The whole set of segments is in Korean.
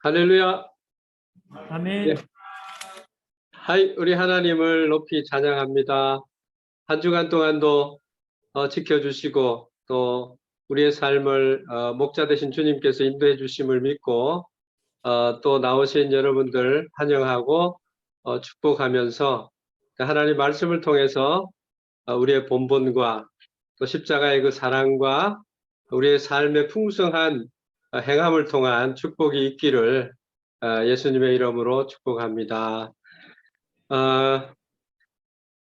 할렐루야. 아멘. 예. 우리 하나님을 높이 찬양합니다. 한 주간 동안도 지켜주시고 또 우리의 삶을 목자 되신 주님께서 인도해 주심을 믿고 또 나오신 여러분들 환영하고 축복하면서 하나님 말씀을 통해서 우리의 본분과 또 십자가의 그 사랑과 우리의 삶의 풍성한 행함을 통한 축복이 있기를 예수님의 이름으로 축복합니다.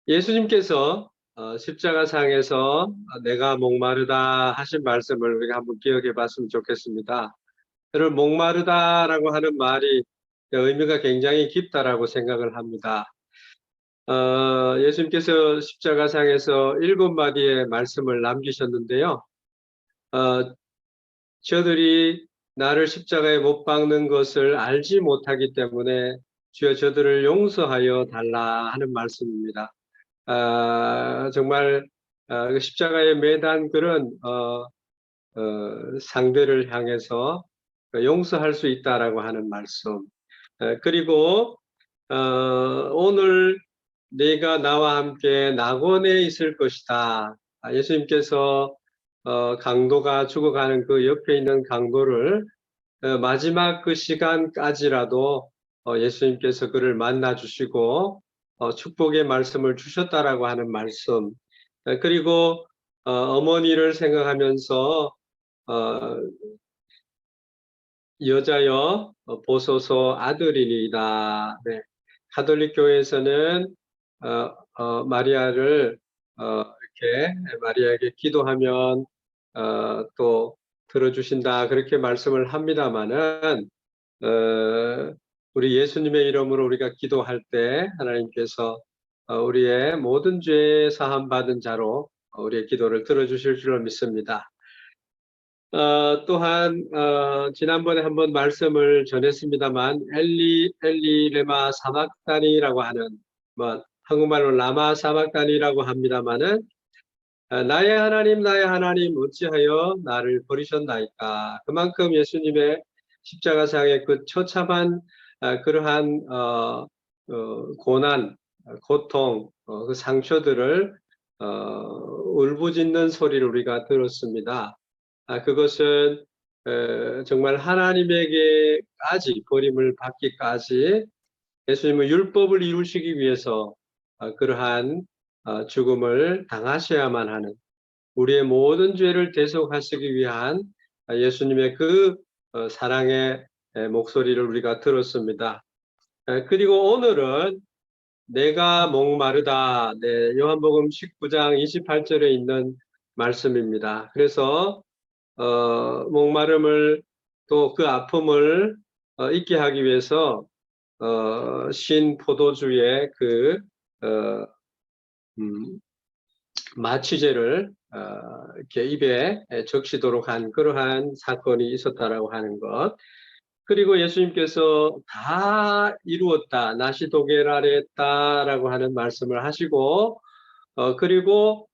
예수님께서 십자가상에서 내가 목마르다 하신 말씀을 우리가 한번 기억해 봤으면 좋겠습니다. 여러분, 목마르다라고 하는 말이 의미가 굉장히 깊다라고 생각을 합니다. 예수님께서 십자가상에서 7마디의 말씀을 남기셨는데요. 저들이 나를 십자가에 못 박는 것을 알지 못하기 때문에 주여 저들을 용서하여 달라 하는 말씀입니다. 정말 십자가에 매단 그런 상대를 향해서 용서할 수 있다라고 하는 말씀. 그리고 오늘 네가 나와 함께 낙원에 있을 것이다. 예수님께서 강도가 죽어가는 그 옆에 있는 강도를 마지막 그 시간까지라도 예수님께서 그를 만나 주시고 축복의 말씀을 주셨다라고 하는 말씀. 그리고 어머니를 생각하면서 여자여 보소서 아들이니이다. 네. 가톨릭 교회에서는 마리아를 이렇게 마리아에게 기도하면 또 들어주신다 그렇게 말씀을 합니다마는 우리 예수님의 이름으로 우리가 기도할 때 하나님께서 우리의 모든 죄 사함 받은 자로 우리의 기도를 들어주실 줄로 믿습니다. 또한 지난번에 한번 말씀을 전했습니다만 엘리 레마 사막다니라고 하는 한국말로 라마 사막다니라고 합니다마는 나의 하나님 어찌하여 나를 버리셨나이까. 그만큼 예수님의 십자가상의 그 처참한 그러한 고난, 고통, 그 상처들을 울부짖는 소리를 우리가 들었습니다. 그것은 정말 하나님에게까지 버림을 받기까지 예수님은 율법을 이루시기 위해서 그러한 죽음을 당하셔야만 하는 우리의 모든 죄를 대속하시기 위한 예수님의 그 사랑의 목소리를 우리가 들었습니다. 그리고 오늘은 내가 목마르다. 네, 요한복음 19장 28절에 있는 말씀입니다. 그래서 목마름을 또 그 아픔을 잊게 하기 위해서 신 포도주의 그 마취제를 이렇게 입에 적시도록 한 그러한 사건이 있었다라고 하는 것. 그리고 예수님께서 다 이루었다, 나시 도게라랬다라고 하는 말씀을 하시고, 그리고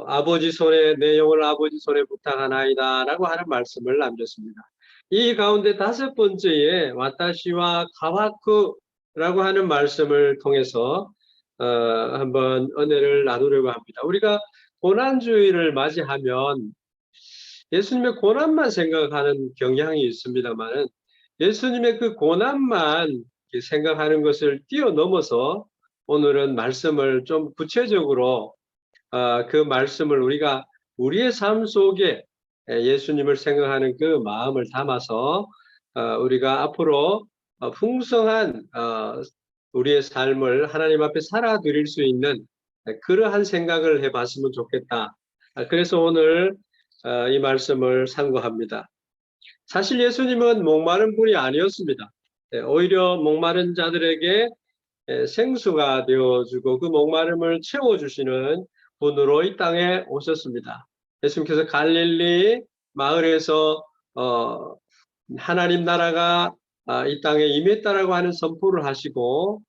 아버지 손에 내 영혼을 아버지 손에 부탁하나이다라고 하는 말씀을 남겼습니다. 이 가운데 5번째에 와타시와 카와쿠라고 하는 말씀을 통해서 한번 은혜를 나누려고 합니다. 우리가 고난주의를 맞이하면 예수님의 고난만 생각하는 경향이 있습니다만 예수님의 그 고난만 생각하는 것을 뛰어넘어서 오늘은 말씀을 좀 구체적으로 그 말씀을 우리가 우리의 삶 속에 예수님을 생각하는 그 마음을 담아서 우리가 앞으로 풍성한 우리의 삶을 하나님 앞에 살아드릴 수 있는 그러한 생각을 해봤으면 좋겠다. 그래서 오늘 이 말씀을 상고합니다. 사실 예수님은 목마른 분이 아니었습니다. 오히려 목마른 자들에게 생수가 되어주고 그 목마름을 채워주시는 분으로 이 땅에 오셨습니다. 예수님께서 갈릴리 마을에서 하나님 나라가 이 땅에 임했다라고 하는 선포를 하시고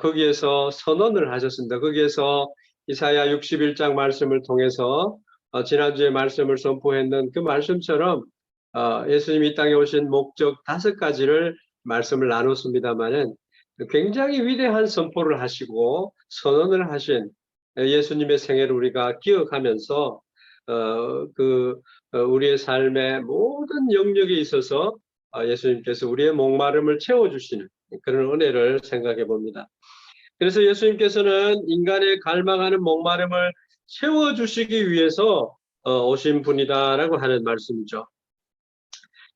거기에서 선언을 하셨습니다. 거기에서 이사야 61장 말씀을 통해서 지난주에 말씀을 선포했는 그 말씀처럼 예수님이 이 땅에 오신 목적 5가지를 말씀을 나눴습니다마는 굉장히 위대한 선포를 하시고 선언을 하신 예수님의 생애를 우리가 기억하면서 우리의 삶의 모든 영역에 있어서 예수님께서 우리의 목마름을 채워주시는 그런 은혜를 생각해 봅니다. 그래서 예수님께서는 인간의 갈망하는 목마름을 채워주시기 위해서 오신 분이다라고 하는 말씀이죠.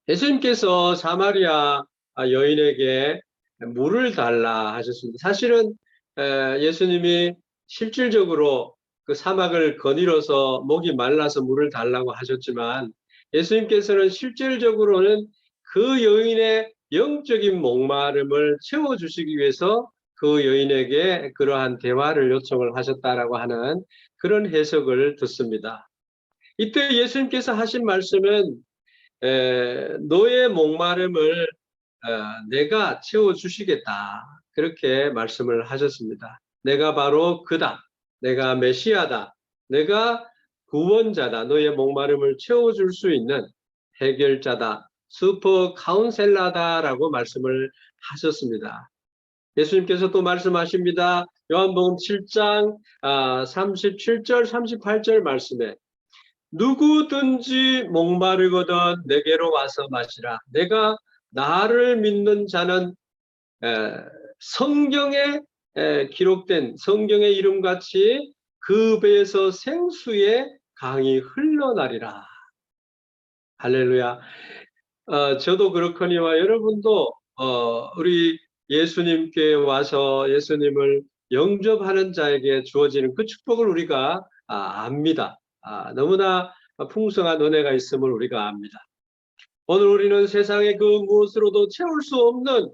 예수님께서 사마리아 여인에게 물을 달라 하셨습니다. 사실은 예수님이 실질적으로 그 사막을 거닐어서 목이 말라서 물을 달라고 하셨지만 예수님께서는 실질적으로는 그 여인의 영적인 목마름을 채워주시기 위해서 그 여인에게 그러한 대화를 요청을 하셨다라고 하는 그런 해석을 듣습니다. 이때 예수님께서 하신 말씀은 너의 목마름을 내가 채워주시겠다 그렇게 말씀을 하셨습니다. 내가 바로 그다. 내가 메시아다. 내가 구원자다. 너의 목마름을 채워줄 수 있는 해결자다. 슈퍼 카운셀러다라고 말씀을 하셨습니다. 예수님께서 또 말씀하십니다. 요한복음 7장 37절 38절 말씀에 누구든지 목마르거든 내게로 와서 마시라. 내가 나를 믿는 자는 성경에 기록된 성경의 이름같이 그 배에서 생수의 강이 흘러나리라. 할렐루야. 저도 그렇거니와 여러분도 우리 예수님께 와서 예수님을 영접하는 자에게 주어지는 그 축복을 우리가 압니다. 너무나 풍성한 은혜가 있음을 우리가 압니다. 오늘 우리는 세상의 그 무엇으로도 채울 수 없는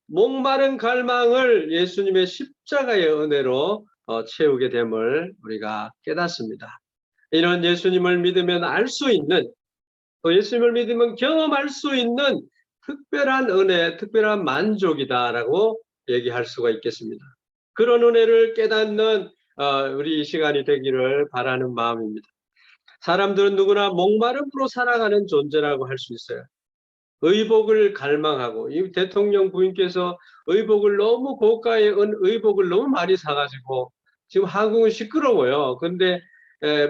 목마른 갈망을 예수님의 십자가의 은혜로 채우게 됨을 우리가 깨닫습니다. 이런 예수님을 믿으면 알 수 있는, 또 예수님을 믿으면 경험할 수 있는 특별한 은혜, 특별한 만족이다라고 얘기할 수가 있겠습니다. 그런 은혜를 깨닫는 우리 이 시간이 되기를 바라는 마음입니다. 사람들은 누구나 목마름으로 살아가는 존재라고 할 수 있어요. 의복을 갈망하고, 이 대통령 부인께서 의복을 너무 고가의 의복을 너무 많이 사가지고 지금 한국은 시끄러워요. 근데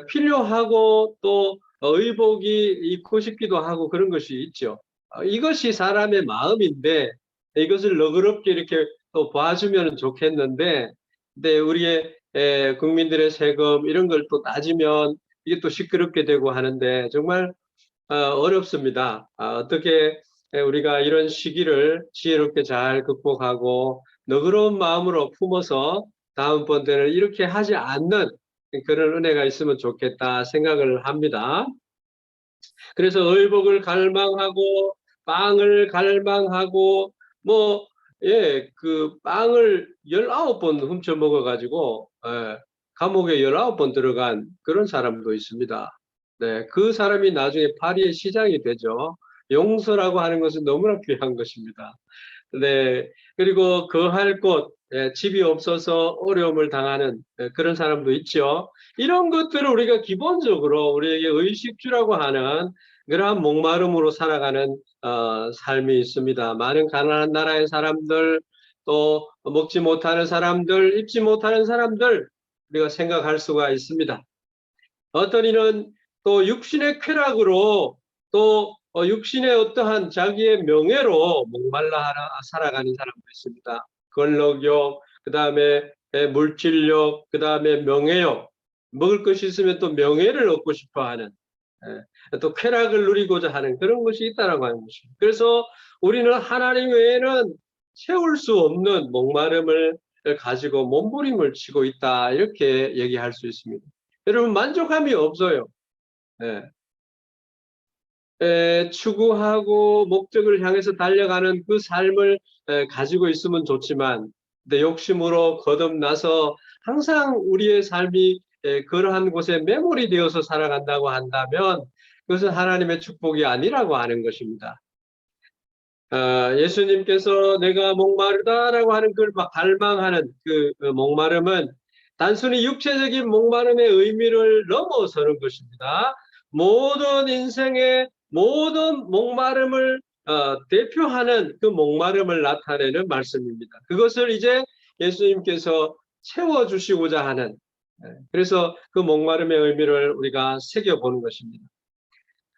필요하고 또 의복이 입고 싶기도 하고 그런 것이 있죠. 이것이 사람의 마음인데 이것을 너그럽게 이렇게 또 봐주면 좋겠는데, 근데 우리의 국민들의 세금 이런 걸 또 따지면 이게 또 시끄럽게 되고 하는데 정말 어렵습니다. 어떻게 우리가 이런 시기를 지혜롭게 잘 극복하고 너그러운 마음으로 품어서 다음번 때는 이렇게 하지 않는 그런 은혜가 있으면 좋겠다 생각을 합니다. 그래서 의복을 갈망하고 빵을 갈망하고 그 빵을 19번 훔쳐 먹어가지고 감옥에 19번 들어간 그런 사람도 있습니다. 네, 그 사람이 나중에 파리의 시장이 되죠. 용서라고 하는 것은 너무나 귀한 것입니다. 네, 그리고 거할 곳, 집이 없어서 어려움을 당하는 그런 사람도 있죠. 이런 것들을 우리가 기본적으로 우리에게 의식주라고 하는 그러한 목마름으로 살아가는 삶이 있습니다. 많은 가난한 나라의 사람들, 또 먹지 못하는 사람들, 입지 못하는 사람들 우리가 생각할 수가 있습니다. 어떤 이는 또 육신의 쾌락으로 또 육신의 어떠한 자기의 명예로 목말라 살아가는 사람도 있습니다. 권력욕, 그 다음에 물질욕, 그 다음에 명예욕, 먹을 것이 있으면 또 명예를 얻고 싶어하는, 또 쾌락을 누리고자 하는 그런 것이 있다라고 하는 것입니다. 그래서 우리는 하나님 외에는 채울 수 없는 목마름을 가지고 몸부림을 치고 있다 이렇게 얘기할 수 있습니다. 여러분 만족함이 없어요. 추구하고 목적을 향해서 달려가는 그 삶을 가지고 있으면 좋지만, 근데 욕심으로 거듭나서 항상 우리의 삶이 그러한 곳에 매몰이 되어서 살아간다고 한다면 그것은 하나님의 축복이 아니라고 하는 것입니다. 예수님께서 내가 목마르다라고 하는 걸 막 갈망하는 그 목마름은 단순히 육체적인 목마름의 의미를 넘어서는 것입니다. 모든 인생의 모든 목마름을 대표하는 그 목마름을 나타내는 말씀입니다. 그것을 이제 예수님께서 채워주시고자 하는, 그래서 그 목마름의 의미를 우리가 새겨보는 것입니다.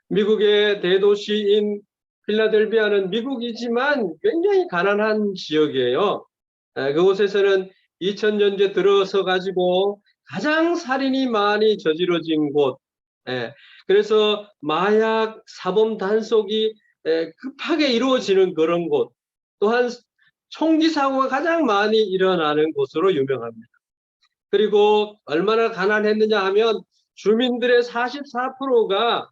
미국의 대도시인 필라델피아는 미국이지만 굉장히 가난한 지역이에요. 그곳에서는 2000년대 들어서 가지고 가장 살인이 많이 저지러진 곳, 그래서 마약 사범 단속이 급하게 이루어지는 그런 곳, 또한 총기 사고가 가장 많이 일어나는 곳으로 유명합니다. 그리고 얼마나 가난했느냐 하면 주민들의 44%가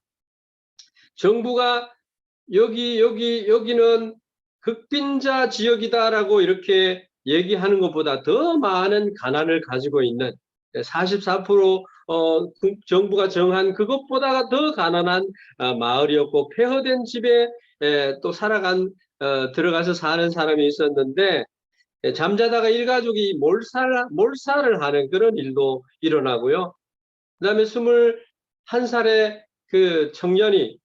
정부가 여기는 극빈자 지역이다라고 이렇게 얘기하는 것보다 더 많은 가난을 가지고 있는 44% 정부가 정한 그것보다 더 가난한 마을이었고, 폐허된 집에 또 들어가서 사는 사람이 있었는데, 잠자다가 일가족이 몰살을 하는 그런 일도 일어나고요. 그다음에 21살의 그 청년이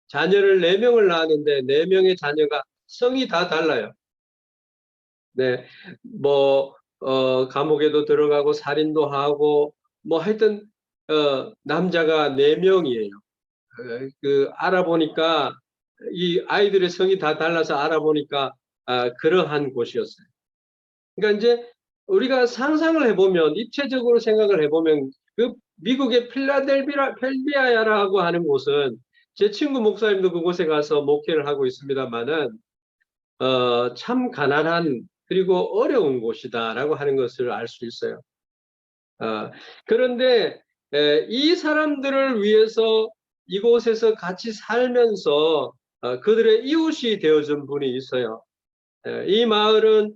자녀를 4명을 낳았는데 4명의 자녀가 성이 다 달라요. 네, 감옥에도 들어가고 살인도 하고 하여튼 남자가 4명이에요. 알아보니까 이 아이들의 성이 다 달라서 알아보니까 그러한 곳이었어요. 그러니까 이제 우리가 상상을 해보면, 입체적으로 생각을 해보면, 그 미국의 필라델피아라고 하는 곳은, 제 친구 목사님도 그곳에 가서 목회를 하고 있습니다만은 참 가난한 그리고 어려운 곳이다라고 하는 것을 알 수 있어요. 그런데 이 사람들을 위해서 이곳에서 같이 살면서 그들의 이웃이 되어준 분이 있어요. 이 마을은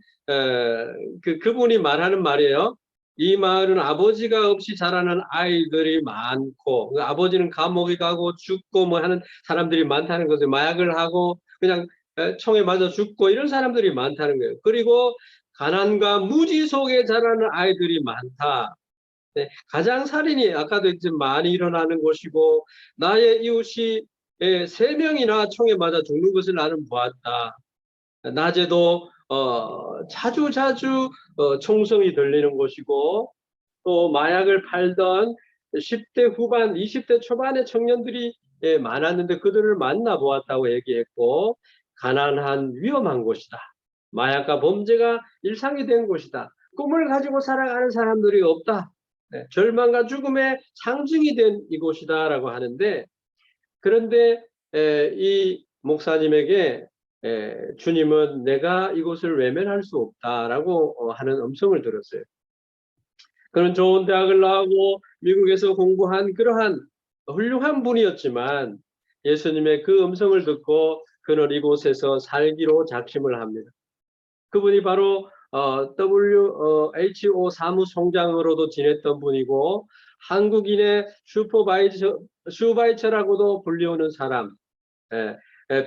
그분이 말하는 말이에요. 이 마을은 아버지가 없이 자라는 아이들이 많고, 그 아버지는 감옥에 가고 죽고 하는 사람들이 많다는 거죠. 마약을 하고 그냥 총에 맞아 죽고 이런 사람들이 많다는 거예요. 그리고 가난과 무지 속에 자라는 아이들이 많다. 네, 가장 살인이 아까도 했지만 많이 일어나는 곳이고, 나의 이웃이 3명이나 총에 맞아 죽는 것을 나는 보았다. 낮에도 자주 총성이 들리는 곳이고, 또 마약을 팔던 10대 후반, 20대 초반의 청년들이 많았는데 그들을 만나보았다고 얘기했고, 가난한 위험한 곳이다. 마약과 범죄가 일상이 된 곳이다. 꿈을 가지고 살아가는 사람들이 없다. 절망과 죽음의 상징이 된 이곳이다라고 하는데, 그런데 이 목사님에게 주님은 내가 이곳을 외면할 수 없다라고 하는 음성을 들었어요. 그는 좋은 대학을 나오고 미국에서 공부한 그러한 훌륭한 분이었지만, 예수님의 그 음성을 듣고 그는 이곳에서 살기로 작심을 합니다. 그분이 바로 WHO 사무총장으로도 지냈던 분이고, 한국인의 슈바이처라고도 불리우는 사람,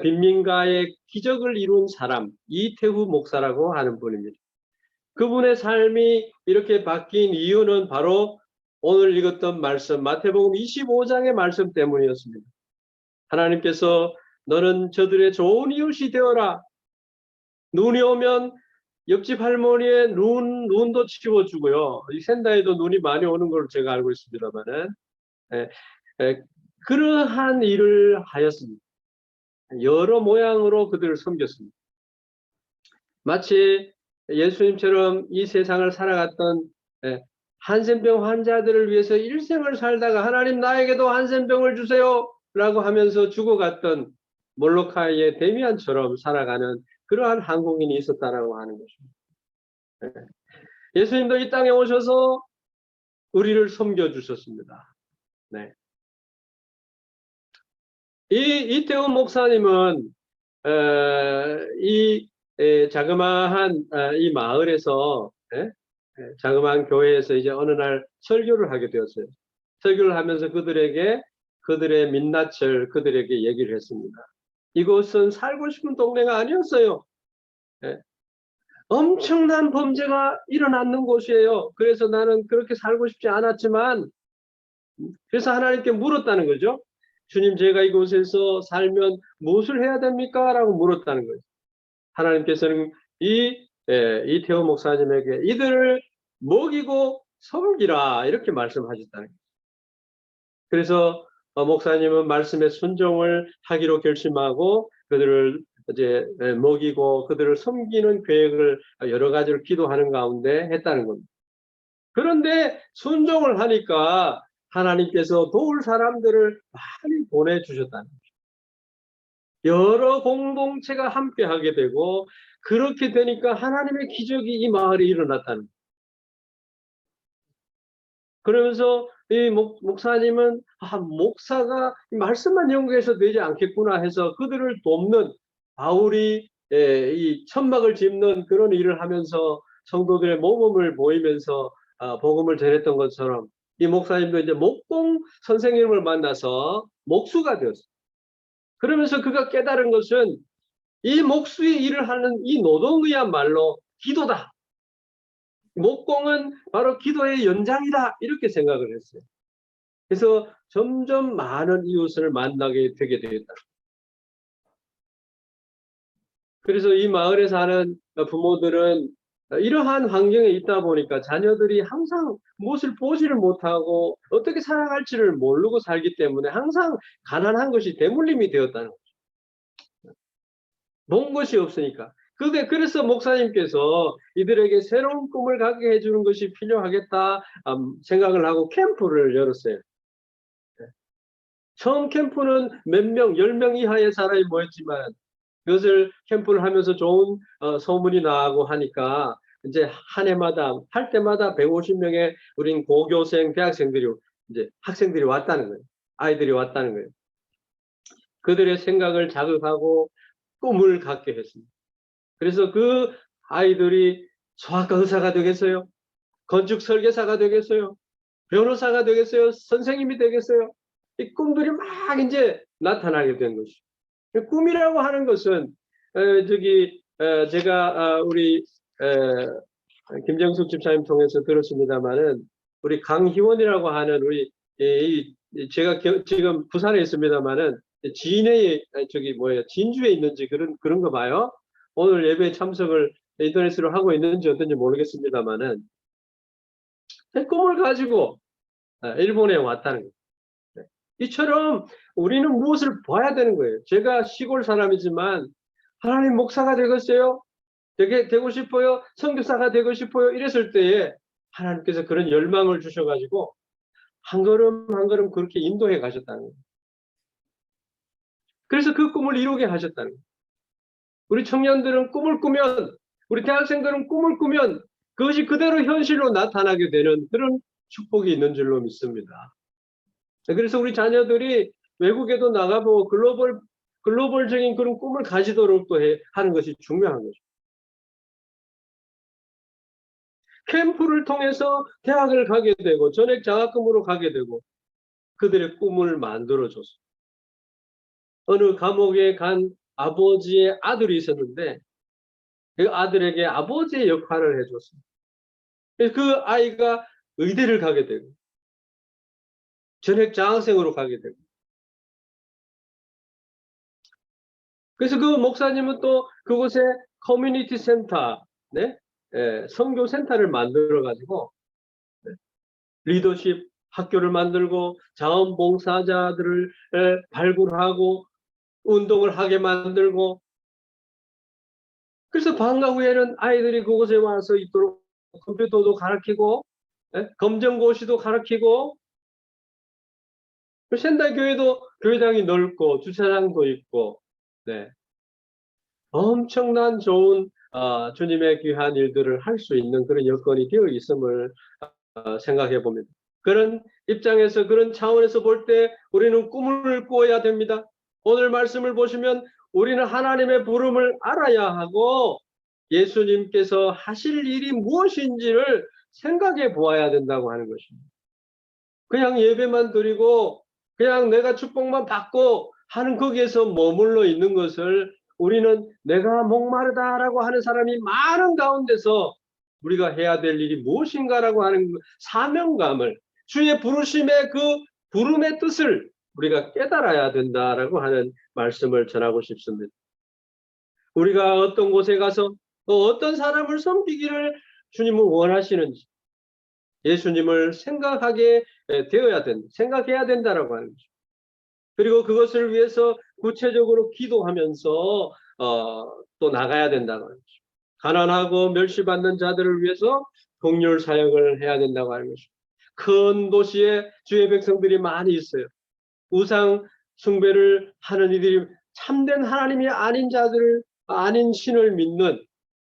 빈민가의 기적을 이룬 사람, 이태후 목사라고 하는 분입니다. 그분의 삶이 이렇게 바뀐 이유는 바로 오늘 읽었던 말씀, 마태복음 25장의 말씀 때문이었습니다. 하나님께서 너는 저들의 좋은 이웃이 되어라. 눈이 오면 옆집 할머니의 눈도 치워주고요. 이 센다에도 눈이 많이 오는 걸 제가 알고 있습니다만은, 그러한 일을 하였습니다. 여러 모양으로 그들을 섬겼습니다. 마치 예수님처럼 이 세상을 살아갔던 한센병 환자들을 위해서 일생을 살다가 하나님 나에게도 한센병을 주세요 라고 하면서 죽어갔던 몰로카이의 데미안처럼 살아가는 그러한 한국인이 있었다라고 하는 것입니다. 예수님도 이 땅에 오셔서 우리를 섬겨주셨습니다. 네. 이태원 목사님은 이 자그마한 이 마을에서, 자그마한 교회에서 이제 어느 날 설교를 하게 되었어요. 설교를 하면서 그들의 민낯을 그들에게 얘기를 했습니다. 이곳은 살고 싶은 동네가 아니었어요. 엄청난 범죄가 일어나는 곳이에요. 그래서 나는 그렇게 살고 싶지 않았지만, 그래서 하나님께 물었다는 거죠. 주님, 제가 이곳에서 살면 무엇을 해야 됩니까? 라고 물었다는 거예요. 하나님께서는 이태호 목사님에게 이들을 먹이고 섬기라 이렇게 말씀하셨다는 거예요. 그래서 목사님은 말씀에 순종을 하기로 결심하고 그들을 이제 먹이고 그들을 섬기는 계획을 여러 가지로 기도하는 가운데 했다는 겁니다. 그런데 순종을 하니까 하나님께서 도울 사람들을 많이 보내주셨다는 거예요. 여러 공동체가 함께 하게 되고 그렇게 되니까 하나님의 기적이 이 마을에 일어났다는 거예요. 그러면서 이 목사님은 목사가 말씀만 연구해서 되지 않겠구나 해서 그들을 돕는 바울이 이 천막을 짚는 그런 일을 하면서 성도들의 모범을 보이면서 복음을 전했던 것처럼 이 목사님도 이제 목동 선생님을 만나서 목수가 되었어요. 그러면서 그가 깨달은 것은 이 목수의 일을 하는 이 노동이야말로 기도다. 목공은 바로 기도의 연장이다. 이렇게 생각을 했어요. 그래서 점점 많은 이웃을 만나게 되게 되었다. 그래서 이 마을에 사는 부모들은 이러한 환경에 있다 보니까 자녀들이 항상 무엇을 보지를 못하고 어떻게 살아갈지를 모르고 살기 때문에 항상 가난한 것이 대물림이 되었다는 거죠. 본 것이 없으니까. 그래서 목사님께서 이들에게 새로운 꿈을 갖게 해주는 것이 필요하겠다 생각을 하고 캠프를 열었어요. 처음 캠프는 몇 명, 10명 이하의 사람이 모였지만 그것을 캠프를 하면서 좋은 소문이 나고 하니까 이제 한 해마다 할 때마다 150명의 우린 고교생, 대학생들이 이제 학생들이 왔다는 거예요. 아이들이 왔다는 거예요. 그들의 생각을 자극하고 꿈을 갖게 했습니다. 그래서 그 아이들이 소아과 의사가 되겠어요? 건축 설계사가 되겠어요? 변호사가 되겠어요? 선생님이 되겠어요? 이 꿈들이 막 이제 나타나게 된 것이죠. 꿈이라고 하는 것은 제가 우리 김정숙 집사님 통해서 들었습니다마는 우리 강희원이라고 하는 우리 제가 지금 부산에 있습니다마는 진해에 진주에 있는지 그런 거 봐요. 오늘 예배에 참석을 인터넷으로 하고 있는지 어떤지 모르겠습니다마는 꿈을 가지고 일본에 왔다는 거예요. 이처럼 우리는 무엇을 봐야 되는 거예요. 제가 시골 사람이지만 하나님 목사가 되겠어요? 되고 싶어요? 선교사가 되고 싶어요? 이랬을 때에 하나님께서 그런 열망을 주셔가지고 한 걸음 한 걸음 그렇게 인도해 가셨다는 거예요. 그래서 그 꿈을 이루게 하셨다는 거예요. 우리 청년들은 꿈을 꾸면, 우리 대학생들은 꿈을 꾸면 그것이 그대로 현실로 나타나게 되는 그런 축복이 있는 줄로 믿습니다. 그래서 우리 자녀들이 외국에도 나가보고 글로벌적인 그런 꿈을 가지도록 또 하는 것이 중요한 거죠. 캠프를 통해서 대학을 가게 되고 전액 장학금으로 가게 되고 그들의 꿈을 만들어줬어요. 어느 감옥에 간 아버지의 아들이 있었는데 그 아들에게 아버지의 역할을 해줬어요. 그래서 그 아이가 의대를 가게 되고 전액 장학생으로 가게 되고 그래서 그 목사님은 또 그곳에 커뮤니티 센터, 네? 선교 센터를 만들어 가지고 리더십 학교를 만들고 자원봉사자들을 발굴하고 운동을 하게 만들고 그래서 방과 후에는 아이들이 그곳에 와서 있도록 컴퓨터도 가르치고 검정고시도 가르치고仙台 교회도 교회장이 넓고 주차장도 있고 네. 엄청난 좋은 주님의 귀한 일들을 할 수 있는 그런 여건이 되어 있음을 생각해 봅니다. 그런 입장에서 그런 차원에서 볼 때 우리는 꿈을 꾸어야 됩니다. 오늘 말씀을 보시면 우리는 하나님의 부름을 알아야 하고 예수님께서 하실 일이 무엇인지를 생각해 보아야 된다고 하는 것입니다. 그냥 예배만 드리고 그냥 내가 축복만 받고 하는 거기에서 머물러 있는 것을 우리는 내가 목마르다라고 하는 사람이 많은 가운데서 우리가 해야 될 일이 무엇인가라고 하는 사명감을 주의 부르심의 그 부름의 뜻을 우리가 깨달아야 된다라고 하는 말씀을 전하고 싶습니다. 우리가 어떤 곳에 가서 어떤 사람을 섬기기를 주님은 원하시는지 예수님을 생각하게 되어야 된다. 생각해야 된다라고 하는 거죠. 그리고 그것을 위해서 구체적으로 기도하면서 또 나가야 된다고 하는 거죠. 가난하고 멸시받는 자들을 위해서 긍휼 사역을 해야 된다고 하는 것이죠. 큰 도시에 주의 백성들이 많이 있어요. 우상 숭배를 하는 이들이 참된 하나님이 아닌 자들을 아닌 신을 믿는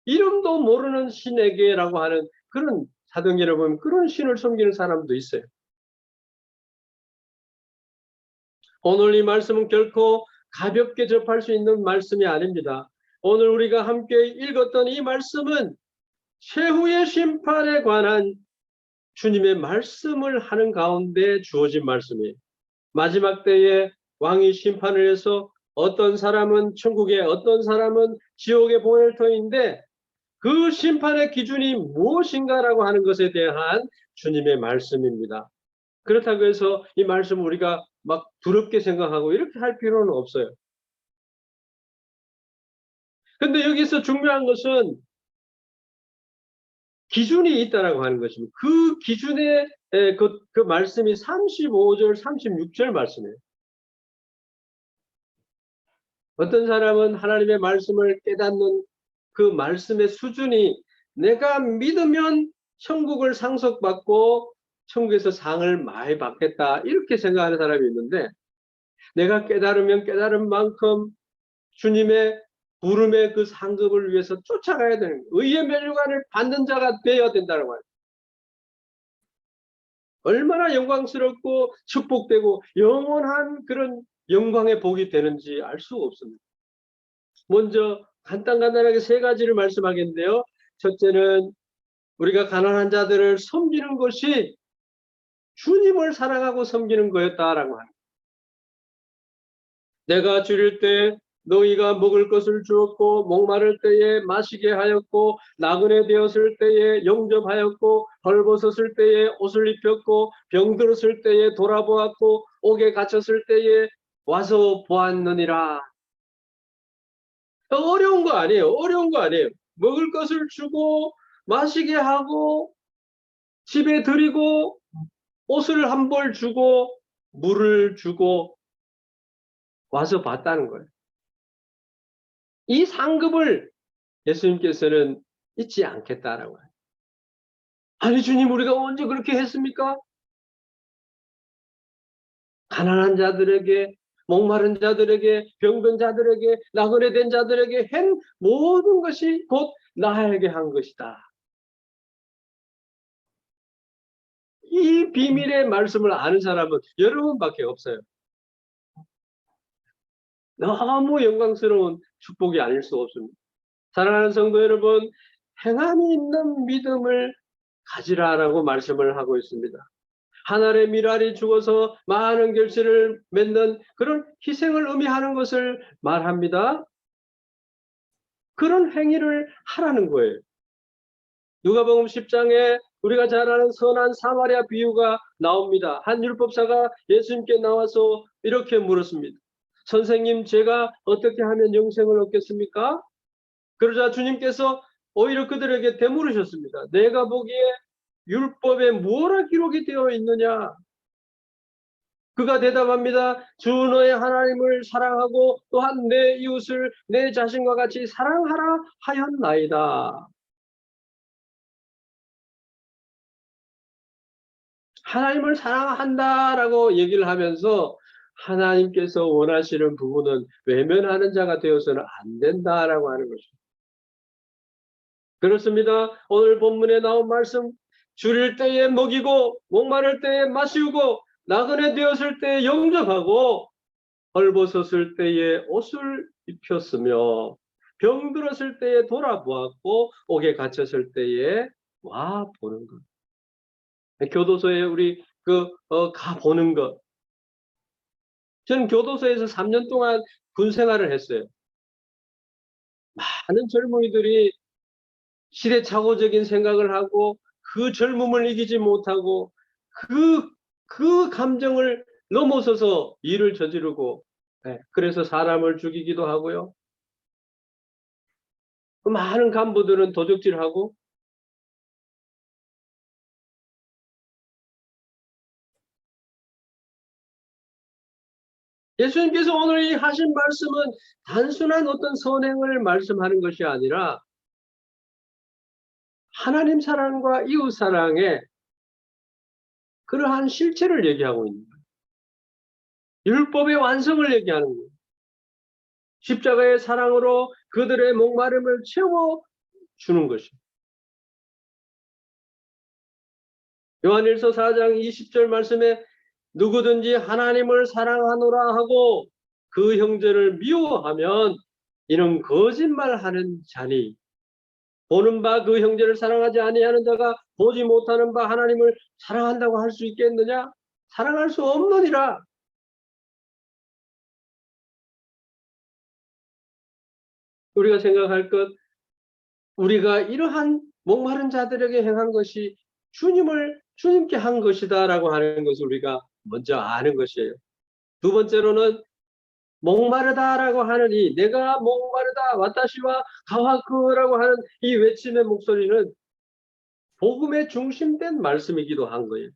이름도 모르는 신에게라고 하는 그런 사도행전에 보면 그런 신을 섬기는 사람도 있어요. 오늘 이 말씀은 결코 가볍게 접할 수 있는 말씀이 아닙니다. 오늘 우리가 함께 읽었던 이 말씀은 최후의 심판에 관한 주님의 말씀을 하는 가운데 주어진 말씀이에요. 마지막 때에 왕이 심판을 해서 어떤 사람은 천국에 어떤 사람은 지옥에 보낼 터인데 그 심판의 기준이 무엇인가라고 하는 것에 대한 주님의 말씀입니다. 그렇다고 해서 이 말씀을 우리가 막 두렵게 생각하고 이렇게 할 필요는 없어요. 근데 여기서 중요한 것은 기준이 있다라고 하는 것입니다. 그 기준의 그 말씀이 35절, 36절 말씀이에요. 어떤 사람은 하나님의 말씀을 깨닫는 그 말씀의 수준이 내가 믿으면 천국을 상속받고 천국에서 상을 많이 받겠다 이렇게 생각하는 사람이 있는데 내가 깨달으면 깨달은 만큼 주님의 부름의 그 상급을 위해서 쫓아가야 되는 거예요. 의의 면류관을 받는 자가 되어야 된다는 거예요. 얼마나 영광스럽고 축복되고 영원한 그런 영광의 복이 되는지 알 수가 없습니다. 먼저 간단하게 세 가지를 말씀하겠는데요. 첫째는 우리가 가난한 자들을 섬기는 것이 주님을 사랑하고 섬기는 거였다라고 합니다. 내가 줄일 때 너희가 먹을 것을 주었고 목마를 때에 마시게 하였고 나그네 되었을 때에 영접하였고 헐벗었을 때에 옷을 입혔고 병들었을 때에 돌아보았고 옥에 갇혔을 때에 와서 보았느니라. 어려운 거 아니에요. 어려운 거 아니에요. 먹을 것을 주고 마시게 하고 집에 들이고 옷을 한 벌 주고 물을 주고 와서 봤다는 거예요. 이 상급을 예수님께서는 잊지 않겠다라고 해요. 아니 주님 우리가 언제 그렇게 했습니까? 가난한 자들에게 목마른 자들에게 병든 자들에게 나그네 된 자들에게 한 모든 것이 곧 나에게 한 것이다. 이 비밀의 말씀을 아는 사람은 여러분밖에 없어요. 너무 영광스러운 축복이 아닐 수 없습니다. 사랑하는 성도 여러분, 행함이 있는 믿음을 가지라라고 말씀을 하고 있습니다. 한 알의 밀알이 죽어서 많은 결실을 맺는 그런 희생을 의미하는 것을 말합니다. 그런 행위를 하라는 거예요. 누가복음 10장에 우리가 잘 아는 선한 사마리아 비유가 나옵니다. 한 율법사가 예수님께 나와서 이렇게 물었습니다. 선생님, 제가 어떻게 하면 영생을 얻겠습니까? 그러자 주님께서 오히려 그들에게 되물으셨습니다. 내가 보기에 율법에 뭐라 기록이 되어 있느냐? 그가 대답합니다. 주 너의 하나님을 사랑하고 또한 내 이웃을 내 자신과 같이 사랑하라 하였나이다. 하나님을 사랑한다라고 얘기를 하면서 하나님께서 원하시는 부분은 외면하는 자가 되어서는 안 된다라고 하는 것입니다. 그렇습니다. 오늘 본문에 나온 말씀 줄일 때에 먹이고 목마를 때에 마시우고 나그네 되었을 때에 영접하고 헐벗었을 때에 옷을 입혔으며 병들었을 때에 돌아보았고 옥에 갇혔을 때에 와 보는 것. 교도소에 우리 가 보는 것. 저는 교도소에서 3년 동안 군 생활을 했어요. 많은 젊은이들이 시대착오적인 생각을 하고 그 젊음을 이기지 못하고 그 감정을 넘어서서 일을 저지르고, 그래서 사람을 죽이기도 하고요. 많은 간부들은 도적질하고, 예수님께서 오늘 이 하신 말씀은 단순한 어떤 선행을 말씀하는 것이 아니라 하나님 사랑과 이웃 사랑의 그러한 실체를 얘기하고 있는 거예요. 율법의 완성을 얘기하는 거예요. 십자가의 사랑으로 그들의 목마름을 채워주는 것입니다. 요한일서 4장 20절 말씀에 누구든지 하나님을 사랑하노라 하고 그 형제를 미워하면 이는 거짓말하는 자니 보는 바 그 형제를 사랑하지 아니하는 자가 보지 못하는 바 하나님을 사랑한다고 할 수 있겠느냐? 사랑할 수 없느니라. 우리가 생각할 것, 우리가 이러한 목마른 자들에게 행한 것이 주님께 한 것이다라고 하는 것을 우리가 먼저 아는 것이에요. 두 번째로는 목마르다라고 하는 내가 목마르다 와타시와 가와크라고 하는 이 외침의 목소리는 복음에 중심된 말씀이기도 한 거예요.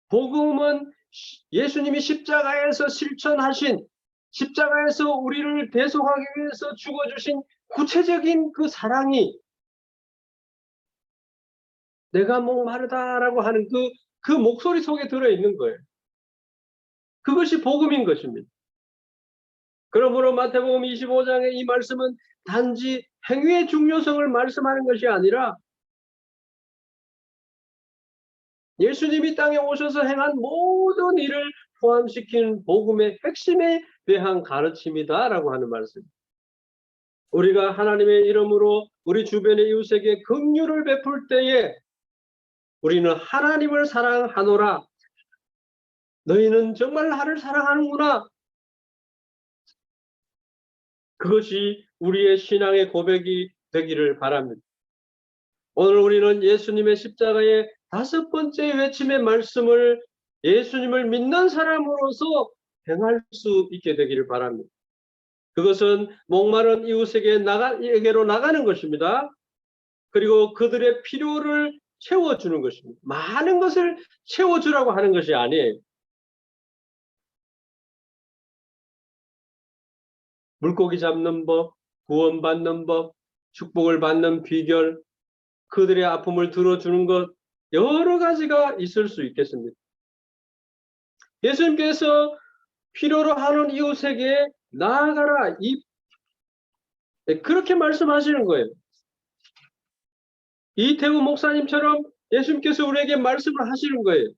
복음은 예수님이 십자가에서 실천하신, 십자가에서 우리를 대속하기 위해서 죽어주신 구체적인 그 사랑이 내가 목마르다라고 하는 그 목소리 속에 들어있는 거예요. 그것이 복음인 것입니다. 그러므로 마태복음 25장의 이 말씀은 단지 행위의 중요성을 말씀하는 것이 아니라 예수님이 땅에 오셔서 행한 모든 일을 포함시킨 복음의 핵심에 대한 가르침이다라고 하는 말씀입니다. 우리가 하나님의 이름으로 우리 주변의 이웃에게 긍휼을 베풀 때에 우리는 하나님을 사랑하노라. 너희는 정말 나를 사랑하는구나. 그것이 우리의 신앙의 고백이 되기를 바랍니다. 오늘 우리는 예수님의 십자가의 5번째 외침의 말씀을 예수님을 믿는 사람으로서 행할 수 있게 되기를 바랍니다. 그것은 목마른 이웃에게로 나가는 것입니다. 그리고 그들의 필요를 채워주는 것입니다. 많은 것을 채워주라고 하는 것이 아니에요. 물고기 잡는 법, 구원받는 법, 축복을 받는 비결, 그들의 아픔을 들어주는 것, 여러 가지가 있을 수 있겠습니다. 예수님께서 필요로 하는 이웃에게 나아가라. 그렇게 말씀하시는 거예요. 이태우 목사님처럼 예수님께서 우리에게 말씀을 하시는 거예요.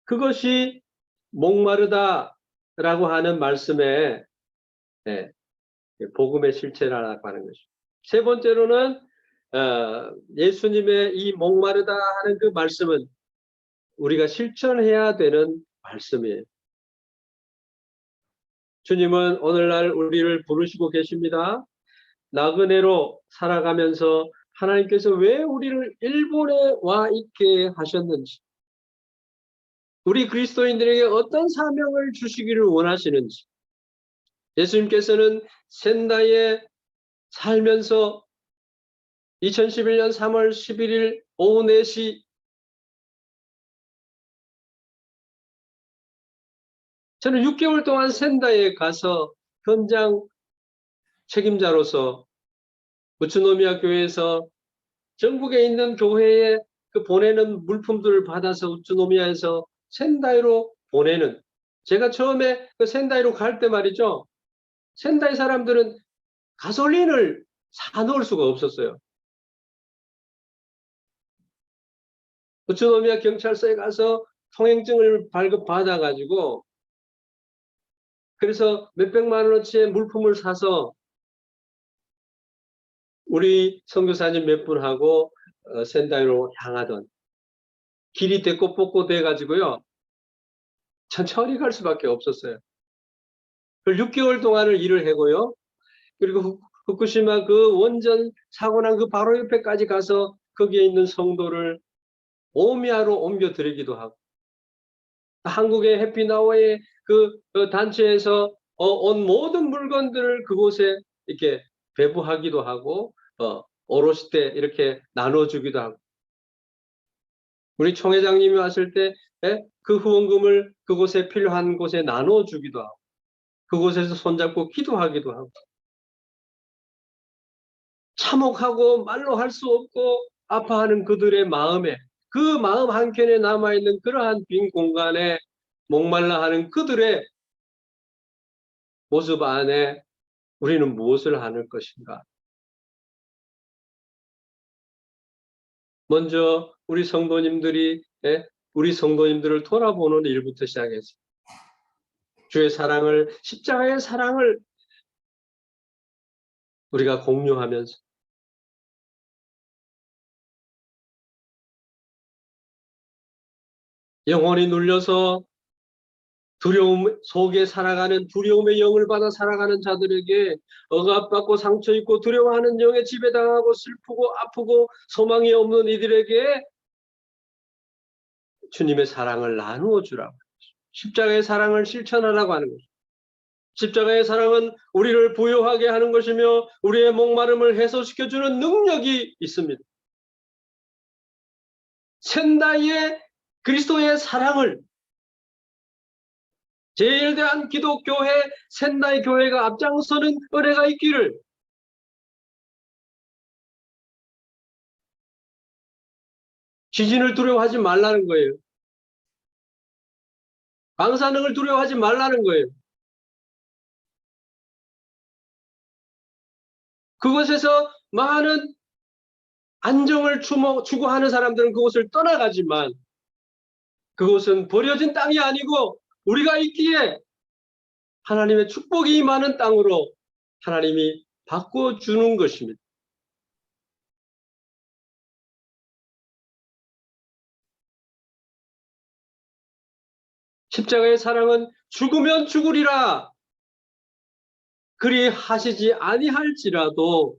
그것이 목마르다라고 하는 말씀의 복음의 실체라고 하는 것이죠. 세 번째로는 예수님의 이 목마르다 하는 그 말씀은 우리가 실천해야 되는 말씀이에요. 주님은 오늘날 우리를 부르시고 계십니다. 나그네로 살아가면서 하나님께서 왜 우리를 일본에 와 있게 하셨는지, 우리 그리스도인들에게 어떤 사명을 주시기를 원하시는지, 예수님께서는 샌다이에 살면서 2011년 3월 11일 오후 4시 저는 6개월 동안 샌다이에 가서 현장 책임자로서 우츠노미야 교회에서 전국에 있는 교회에 그 보내는 물품들을 받아서 우츠노미야에서 샌다이로 보내는, 제가 처음에 그 샌다이로 갈 때 말이죠. 샌다이 사람들은 가솔린을 사놓을 수가 없었어요. 우츠노미야 경찰서에 가서 통행증을 발급받아가지고 그래서 몇백만 원어치의 물품을 사서 우리 선교사님 몇 분하고 샌다이로 향하던 길이 대꼬뽀꼬 돼가지고요. 천천히 갈 수밖에 없었어요. 6개월 동안을 일을 하고요. 그리고 후쿠시마 그 원전 사고 난 그 바로 옆에까지 가서 거기에 있는 성도를 오미야로 옮겨드리기도 하고, 한국의 해피나워의 그 단체에서 온 모든 물건들을 그곳에 이렇게 배부하기도 하고, 오롯이 때 이렇게 나눠주기도 하고, 우리 총회장님이 왔을 때 그 후원금을 그곳에 필요한 곳에 나눠주기도 하고, 그곳에서 손잡고 기도하기도 하고, 참혹하고 말로 할 수 없고 아파하는 그들의 마음에, 그 마음 한켠에 남아있는 그러한 빈 공간에 목말라 하는 그들의 모습 안에 우리는 무엇을 하는 것인가? 먼저 우리 성도님들이 우리 성도님들을 돌아보는 일부터 시작했습니다. 주의 사랑을, 십자가의 사랑을 우리가 공유하면서 영혼이 눌려서 두려움 속에 살아가는, 두려움의 영을 받아 살아가는 자들에게, 억압받고 상처 입고 두려워하는 영에 지배당하고 슬프고 아프고 소망이 없는 이들에게 주님의 사랑을 나누어 주라고, 십자가의 사랑을 실천하라고 하는 것입니다. 십자가의 사랑은 우리를 부유하게 하는 것이며 우리의 목마름을 해소시켜주는 능력이 있습니다. 샌다이의 그리스도의 사랑을, 제일대한 기독교회 샌다이 교회가 앞장서는 은혜가 있기를, 지진을 두려워하지 말라는 거예요. 방사능을 두려워하지 말라는 거예요. 그곳에서 많은 안정을 추구하는 사람들은 그곳을 떠나가지만, 그곳은 버려진 땅이 아니고 우리가 있기에 하나님의 축복이 임하는 땅으로 하나님이 바꿔주는 것입니다. 십자가의 사랑은 죽으면 죽으리라 그리 하시지 아니할지라도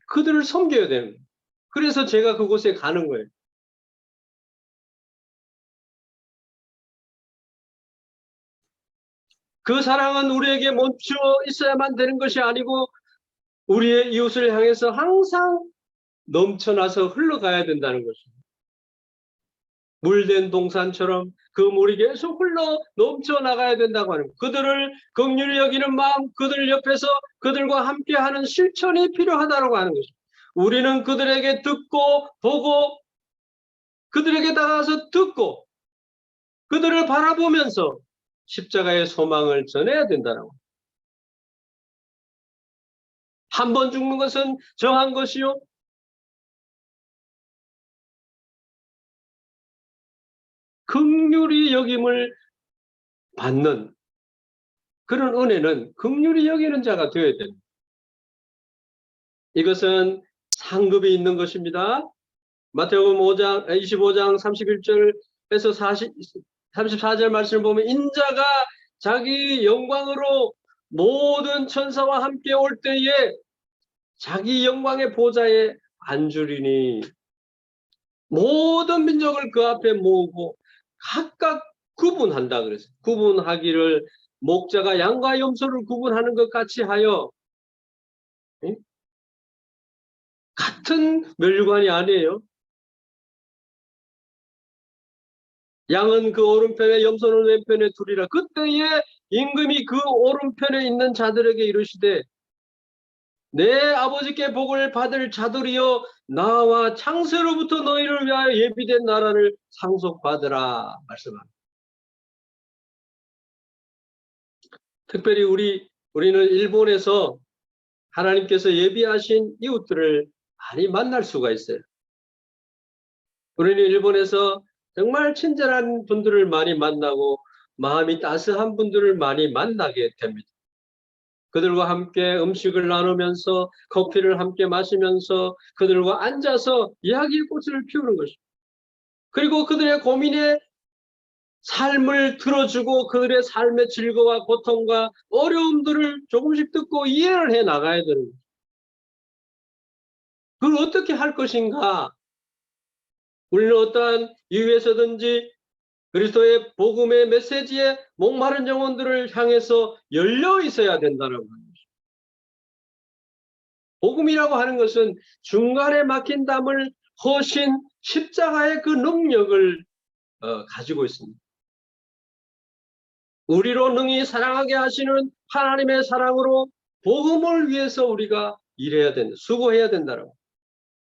그들을 섬겨야 되는 거예요. 그래서 제가 그곳에 가는 거예요. 그 사랑은 우리에게 멈춰 있어야만 되는 것이 아니고 우리의 이웃을 향해서 항상 넘쳐나서 흘러가야 된다는 것입니다. 물된 동산처럼 그 물이 계속 흘러 넘쳐나가야 된다고 하는 거예요. 그들을 긍휼히 여기는 마음, 그들 옆에서 그들과 함께하는 실천이 필요하다고 하는 것입니다. 우리는 그들에게 듣고 보고, 그들에게 다가가서 듣고 그들을 바라보면서 십자가의 소망을 전해야 된다고. 한 번 죽는 것은 정한 것이요, 긍휼히 여김을 받는 그런 은혜는 긍휼히 여기는 자가 되어야 됩니다. 이것은 상급이 있는 것입니다. 마태복음 25장 31절에서 34절 말씀을 보면, 인자가 자기 영광으로 모든 천사와 함께 올 때에 자기 영광의 보좌에 앉으리니 모든 민족을 그 앞에 모으고 각각 구분한다 그랬어요. 구분하기를 목자가 양과 염소를 구분하는 것 같이 하여, 같은 멸류관이 아니에요. 양은 그 오른편에 염소는 왼편에 두리라. 그때에 임금이 그 오른편에 있는 자들에게 이르시되, 내 아버지께 복을 받을 자들이여 나와 창세로부터 너희를 위하여 예비된 나라를 상속받으라 말씀합니다. 특별히 우리는 일본에서 하나님께서 예비하신 이웃들을 많이 만날 수가 있어요. 우리는 일본에서 정말 친절한 분들을 많이 만나고 마음이 따스한 분들을 많이 만나게 됩니다. 그들과 함께 음식을 나누면서 커피를 함께 마시면서 그들과 앉아서 이야기의 꽃을 피우는 것입니다. 그리고 그들의 고민에 삶을 들어주고 그들의 삶의 즐거움과 고통과 어려움들을 조금씩 듣고 이해를 해 나가야 되는 거예요. 그걸 어떻게 할 것인가? 우리는 어떠한 이유에서든지 그리스도의 복음의 메시지에 목마른 영혼들을 향해서 열려 있어야 된다는 거예요. 복음이라고 하는 것은 중간에 막힌 담을 허신 십자가의 그 능력을 가지고 있습니다. 우리로 능히 사랑하게 하시는 하나님의 사랑으로 복음을 위해서 우리가 일해야 된다. 수고해야 된다고.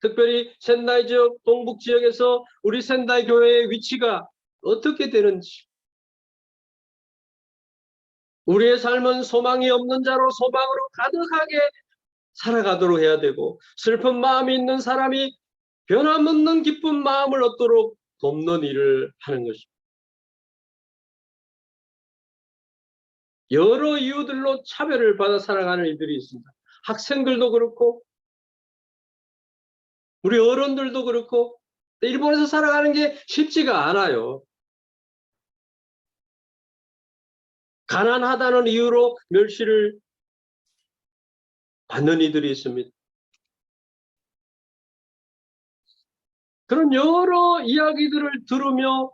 특별히 센다이 지역, 동북 지역에서 우리 센다이 교회의 위치가 어떻게 되는지, 우리의 삶은 소망이 없는 자로 소망으로 가득하게 살아가도록 해야 되고, 슬픈 마음이 있는 사람이 변함없는 기쁜 마음을 얻도록 돕는 일을 하는 것입니다. 여러 이유들로 차별을 받아 살아가는 이들이 있습니다. 학생들도 그렇고 우리 어른들도 그렇고 일본에서 살아가는 게 쉽지가 않아요. 가난하다는 이유로 멸시를 받는 이들이 있습니다. 그런 여러 이야기들을 들으며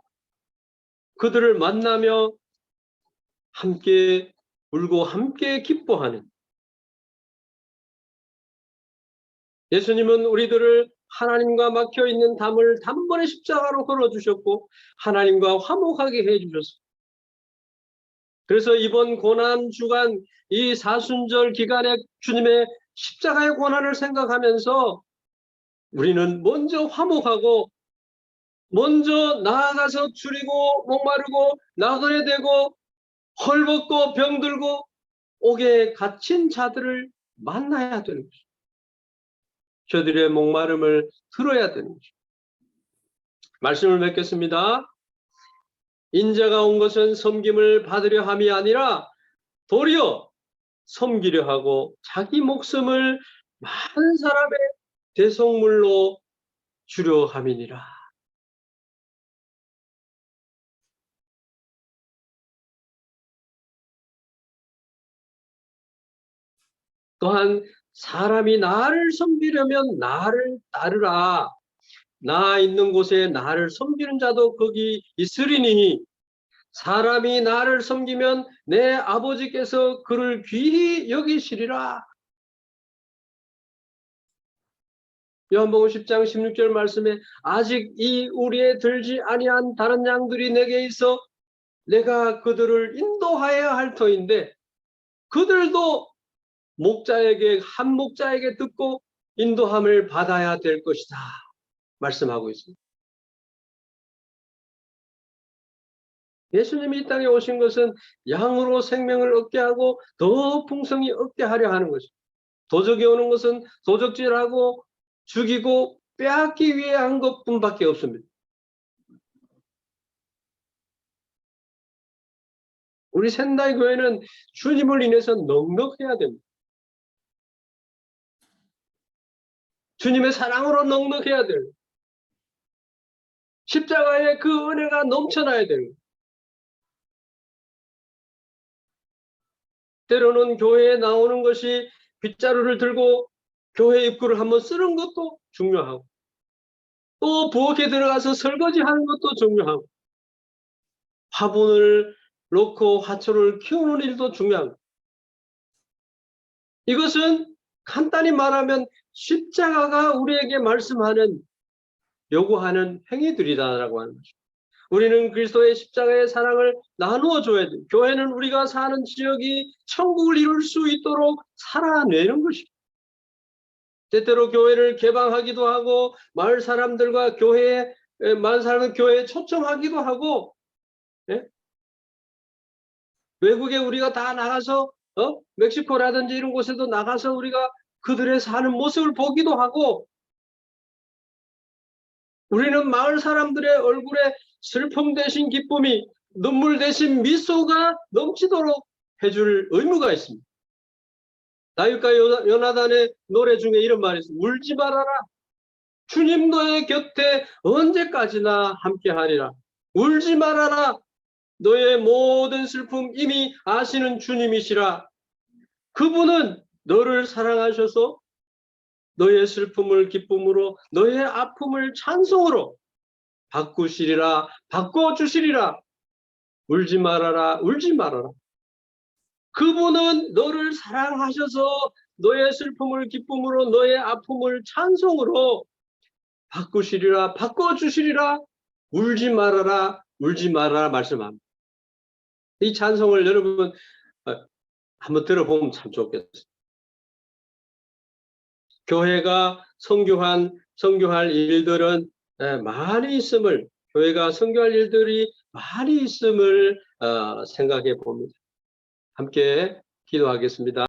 그들을 만나며 함께 울고 함께 기뻐하는, 예수님은 우리들을 하나님과 막혀있는 담을 단번에 십자가로 걸어주셨고 하나님과 화목하게 해주셨습니다. 그래서 이번 고난 주간 이 사순절 기간에 주님의 십자가의 고난을 생각하면서 우리는 먼저 화목하고 먼저 나아가서 줄이고 목마르고 나그네 되고 헐벗고 병들고 옥에 갇힌 자들을 만나야 되는 것입니다. 저들의 목마름을 들어야 되는 것입니다. 말씀을 맺겠습니다. 인자가 온 것은 섬김을 받으려 함이 아니라 도리어 섬기려 하고 자기 목숨을 많은 사람의 대속물로 주려 함이니라. 또한 사람이 나를 섬기려면 나를 따르라. 나 있는 곳에 나를 섬기는 자도 거기 있으리니 사람이 나를 섬기면 내 아버지께서 그를 귀히 여기시리라. 요한복음 10장 16절 말씀에 아직 이 우리에 들지 아니한 다른 양들이 내게 있어 내가 그들을 인도하여야 할 터인데 그들도 목자에게 한 목자에게 듣고 인도함을 받아야 될 것이다 말씀하고 있습니다. 예수님이 이 땅에 오신 것은 양으로 생명을 얻게 하고 더 풍성히 얻게 하려 하는 것입니다. 도적이 오는 것은 도적질하고 죽이고 빼앗기 위해 한 것뿐밖에 없습니다. 우리 센다이 교회는 주님을 인해서 넉넉해야 됩니다. 주님의 사랑으로 넉넉해야 돼요. 십자가의 그 은혜가 넘쳐나야 돼요. 때로는 교회에 나오는 것이 빗자루를 들고 교회 입구를 한번 쓰는 것도 중요하고 또 부엌에 들어가서 설거지하는 것도 중요하고 화분을 놓고 화초를 키우는 일도 중요하고 이것은 간단히 말하면 십자가가 우리에게 말씀하는 요구하는 행위들이다라고 하는 것입니다. 우리는 그리스도의 십자가의 사랑을 나누어 줘야 돼요. 교회는 우리가 사는 지역이 천국을 이룰 수 있도록 살아내는 것입니다. 때때로 교회를 개방하기도 하고 마을 사람들과 마을 사람을 교회에 초청하기도 하고 예? 외국에 우리가 다 나가서 멕시코라든지 이런 곳에도 나가서 우리가 그들의 사는 모습을 보기도 하고 우리는 마을 사람들의 얼굴에 슬픔 대신 기쁨이 눈물 대신 미소가 넘치도록 해줄 의무가 있습니다. 다윗과 요나단의 노래 중에 이런 말이 있습니다. 울지 말아라. 주님 너의 곁에 언제까지나 함께하리라. 울지 말아라. 너의 모든 슬픔 이미 아시는 주님이시라. 그분은 너를 사랑하셔서 너의 슬픔을 기쁨으로, 너의 아픔을 찬송으로 바꾸시리라, 바꿔주시리라. 울지 말아라, 울지 말아라. 그분은 너를 사랑하셔서 너의 슬픔을 기쁨으로, 너의 아픔을 찬송으로 바꾸시리라, 바꿔주시리라. 울지 말아라, 울지 말아라 말씀합니다. 이 찬송을 여러분 한번 들어보면 참 좋겠어요. 교회가 선교할 일들은 많이 있음을, 교회가 선교할 일들이 많이 있음을 생각해 봅니다. 함께 기도하겠습니다.